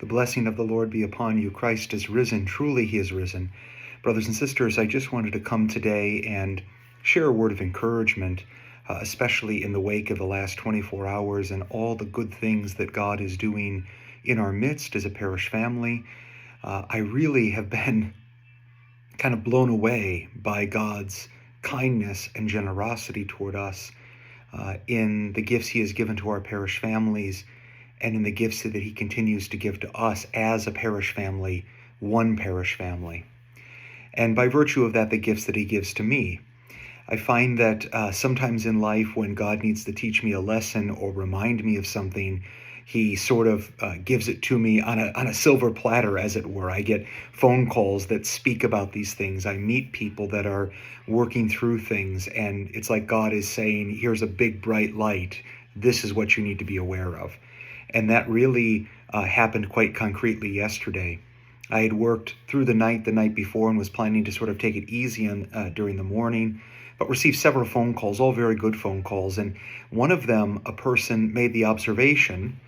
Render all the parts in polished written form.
The blessing of the Lord be upon you. Christ is risen. Truly he is risen. Brothers and sisters, I just wanted to come today and share a word of encouragement, especially in the wake of the last 24 hours and all the good things that God is doing in our midst as a parish family. I really have been kind of blown away by God's kindness and generosity toward us in the gifts he has given to our parish families and in the gifts that he continues to give to us as a parish family, one parish family. And by virtue of that, the gifts that he gives to me. I find that sometimes in life when God needs to teach me a lesson or remind me of something, he sort of gives it to me on a silver platter, as it were. I get phone calls that speak about these things. I meet people that are working through things, and it's like God is saying, here's a big bright light. This is what you need to be aware of. And that really happened quite concretely yesterday. I had worked through the night before and was planning to sort of take it easy during the morning, but received several phone calls, all very good phone calls. And one of them, a person made the observation,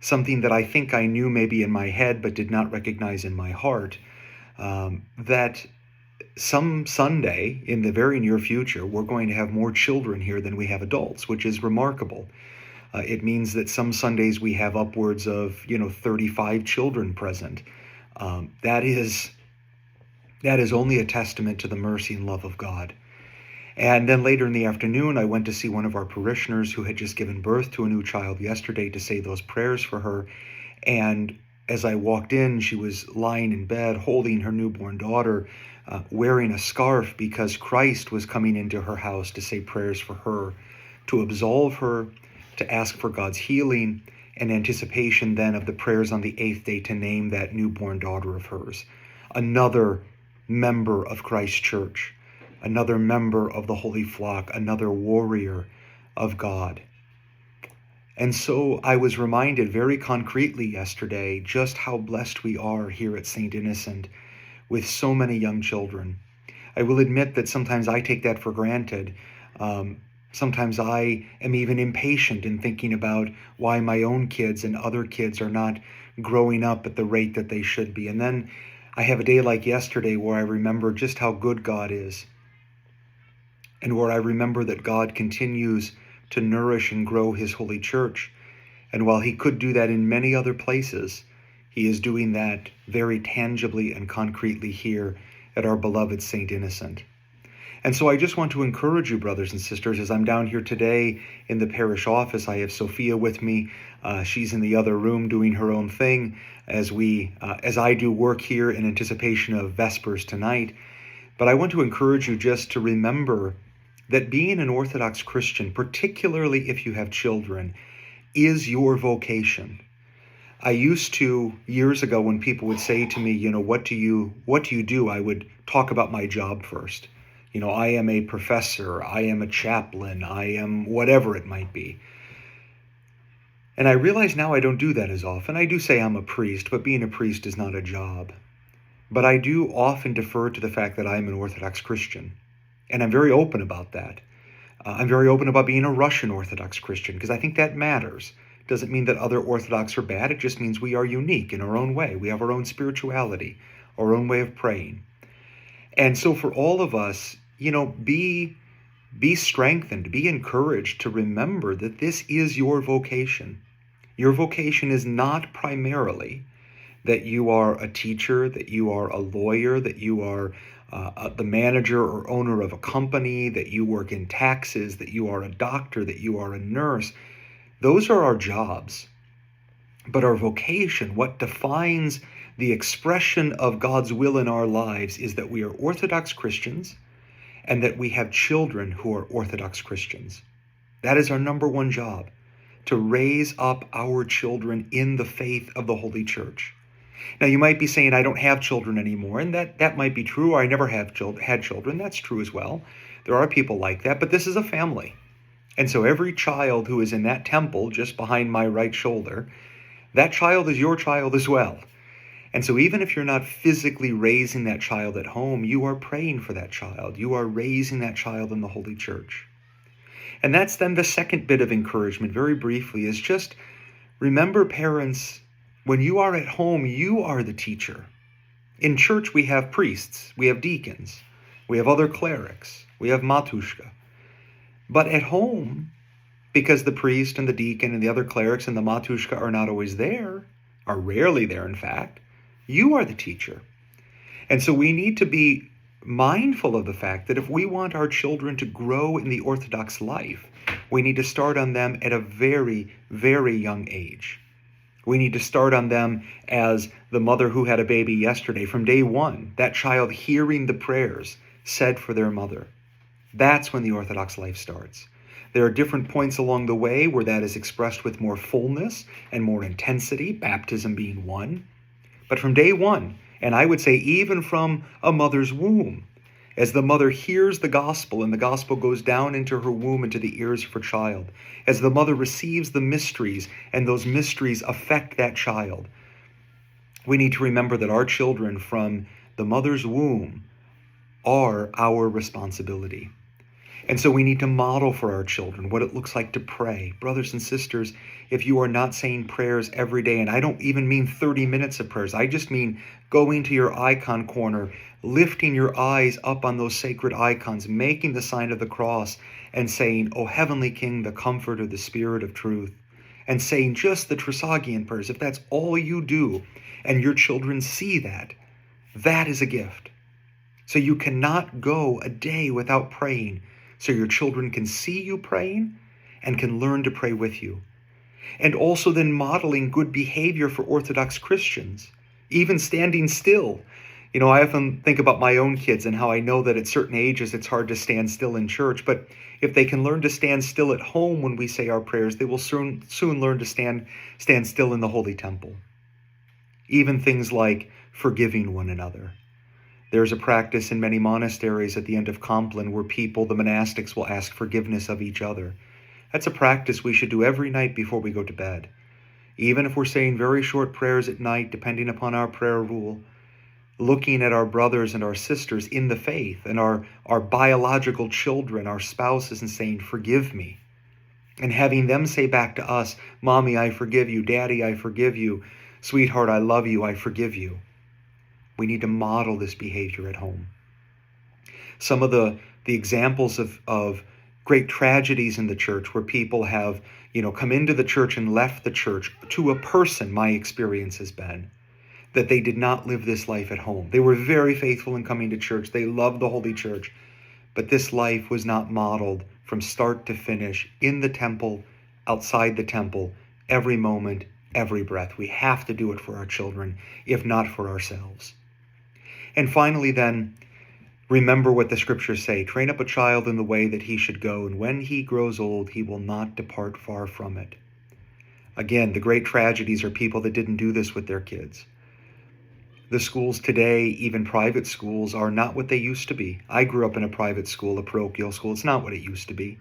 something that I think I knew maybe in my head but did not recognize in my heart, that some Sunday in the very near future, we're going to have more children here than we have adults, which is remarkable. It means that some Sundays we have upwards of 35 children present. That is only a testament to the mercy and love of God. And then later in the afternoon, I went to see one of our parishioners who had just given birth to a new child yesterday to say those prayers for her. And as I walked in, she was lying in bed holding her newborn daughter, wearing a scarf because Christ was coming into her house to say prayers for her, to absolve her, to ask for God's healing, and anticipation then of the prayers on the 8th day to name that newborn daughter of hers, another member of Christ's church, another member of the holy flock, another warrior of God. And so I was reminded very concretely yesterday just how blessed we are here at St. Innocent with so many young children. I will admit that sometimes I take that for granted. Sometimes I am even impatient in thinking about why my own kids and other kids are not growing up at the rate that they should be. And then I have a day like yesterday where I remember just how good God is, and where I remember that God continues to nourish and grow his holy church. And while he could do that in many other places, he is doing that very tangibly and concretely here at our beloved St. Innocent. And so I just want to encourage you, brothers and sisters, as I'm down here today in the parish office. I have Sophia with me. She's in the other room doing her own thing as I do work here in anticipation of Vespers tonight. But I want to encourage you just to remember that being an Orthodox Christian, particularly if you have children, is your vocation. I used to, years ago, when people would say to me, what do you do? I would talk about my job first. I am a professor, I am a chaplain, I am whatever it might be. And I realize now I don't do that as often. I do say I'm a priest, but being a priest is not a job. But I do often defer to the fact that I'm an Orthodox Christian. And I'm very open about that. I'm very open about being a Russian Orthodox Christian, because I think that matters. It doesn't mean that other Orthodox are bad. It just means we are unique in our own way. We have our own spirituality, our own way of praying. And so for all of us, be strengthened, be encouraged to remember that this is your vocation. Your vocation is not primarily that you are a teacher, that you are a lawyer, that you are the manager or owner of a company, that you work in taxes, that you are a doctor, that you are a nurse. Those are our jobs. But our vocation, what defines the expression of God's will in our lives, is that we are Orthodox Christians and that we have children who are Orthodox Christians. That is our number one job, to raise up our children in the faith of the Holy Church. Now, you might be saying, I don't have children anymore, and that might be true, or I never have had children. That's true as well. There are people like that, but this is a family. And so every child who is in that temple just behind my right shoulder, that child is your child as well. And so even if you're not physically raising that child at home, you are praying for that child. You are raising that child in the Holy Church. And that's then the second bit of encouragement, very briefly, is just remember, parents, When you are at home, you are the teacher. In church, we have priests, we have deacons, we have other clerics, we have matushka. But at home, because the priest and the deacon and the other clerics and the matushka are not always there, are rarely there, in fact, you are the teacher. And so we need to be mindful of the fact that if we want our children to grow in the Orthodox life, we need to start on them at a very, very young age. We need to start on them as the mother who had a baby yesterday, from day one, that child hearing the prayers said for their mother. That's when the Orthodox life starts. There are different points along the way where that is expressed with more fullness and more intensity, baptism being one. But from day one, and I would say even from a mother's womb, as the mother hears the gospel and the gospel goes down into her womb, into the ears of her child, as the mother receives the mysteries and those mysteries affect that child, we need to remember that our children from the mother's womb are our responsibility. And so we need to model for our children what it looks like to pray. Brothers and sisters, if you are not saying prayers every day, and I don't even mean 30 minutes of prayers, I just mean going to your icon corner, lifting your eyes up on those sacred icons, making the sign of the cross, and saying, "O Heavenly King, the Comforter, the Spirit of Truth," and saying just the Trisagion prayers, if that's all you do, and your children see that, that is a gift. So you cannot go a day without praying, so your children can see you praying and can learn to pray with you. And also then modeling good behavior for Orthodox Christians, even standing still. You know, I often think about my own kids and how I know that at certain ages it's hard to stand still in church, but if they can learn to stand still at home when we say our prayers, they will soon learn to stand still in the Holy Temple. Even things like forgiving one another. There's a practice in many monasteries at the end of Compline where the monastics will ask forgiveness of each other. That's a practice we should do every night before we go to bed. Even if we're saying very short prayers at night, depending upon our prayer rule, looking at our brothers and our sisters in the faith and our biological children, our spouses, and saying, "Forgive me." And having them say back to us, "Mommy, I forgive you. Daddy, I forgive you. Sweetheart, I love you. I forgive you." We need to model this behavior at home. Some of the examples of great tragedies in the church where people have, come into the church and left the church, to a person, my experience has been that they did not live this life at home. They were very faithful in coming to church. They loved the Holy Church, but this life was not modeled from start to finish in the temple, outside the temple, every moment, every breath. We have to do it for our children, if not for ourselves. And finally, then, remember what the scriptures say. Train up a child in the way that he should go, and when he grows old, he will not depart far from it. Again, the great tragedies are people that didn't do this with their kids. The schools today, even private schools, are not what they used to be. I grew up in a private school, a parochial school. It's not what it used to be.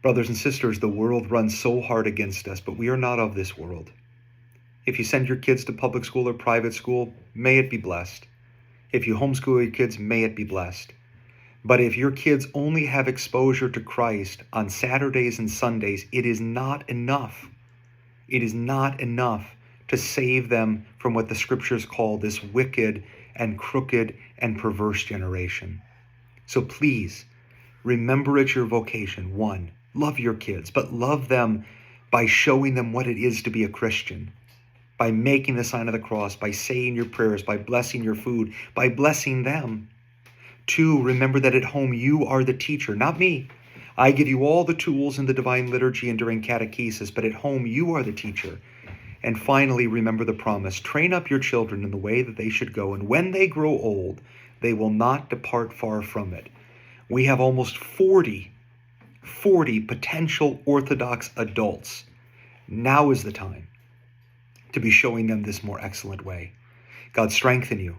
Brothers and sisters, the world runs so hard against us, but we are not of this world. If you send your kids to public school or private school, may it be blessed. If you homeschool your kids, may it be blessed. But if your kids only have exposure to Christ on Saturdays and Sundays, it is not enough. It is not enough to save them from what the scriptures call this wicked and crooked and perverse generation. So please, remember it's your vocation. One, love your kids, but love them by showing them what it is to be a Christian, by making the sign of the cross, by saying your prayers, by blessing your food, by blessing them. Two, remember that at home you are the teacher, not me. I give you all the tools in the divine liturgy and during catechesis, but at home you are the teacher. And finally, remember the promise. Train up your children in the way that they should go, and when they grow old, they will not depart far from it. We have almost 40 potential Orthodox adults. Now is the time to be showing them this more excellent way. God strengthen you.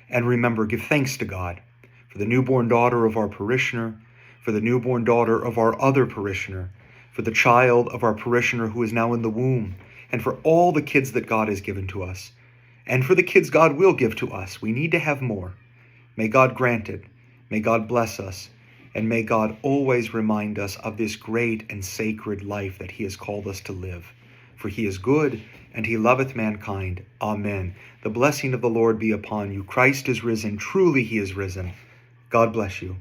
And remember, give thanks to God for the newborn daughter of our parishioner, for the newborn daughter of our other parishioner, for the child of our parishioner who is now in the womb, and for all the kids that God has given to us, and for the kids God will give to us. We need to have more. May God grant it. May God bless us. And may God always remind us of this great and sacred life that he has called us to live. For he is good, and he loveth mankind. Amen. The blessing of the Lord be upon you. Christ is risen. Truly he is risen. God bless you.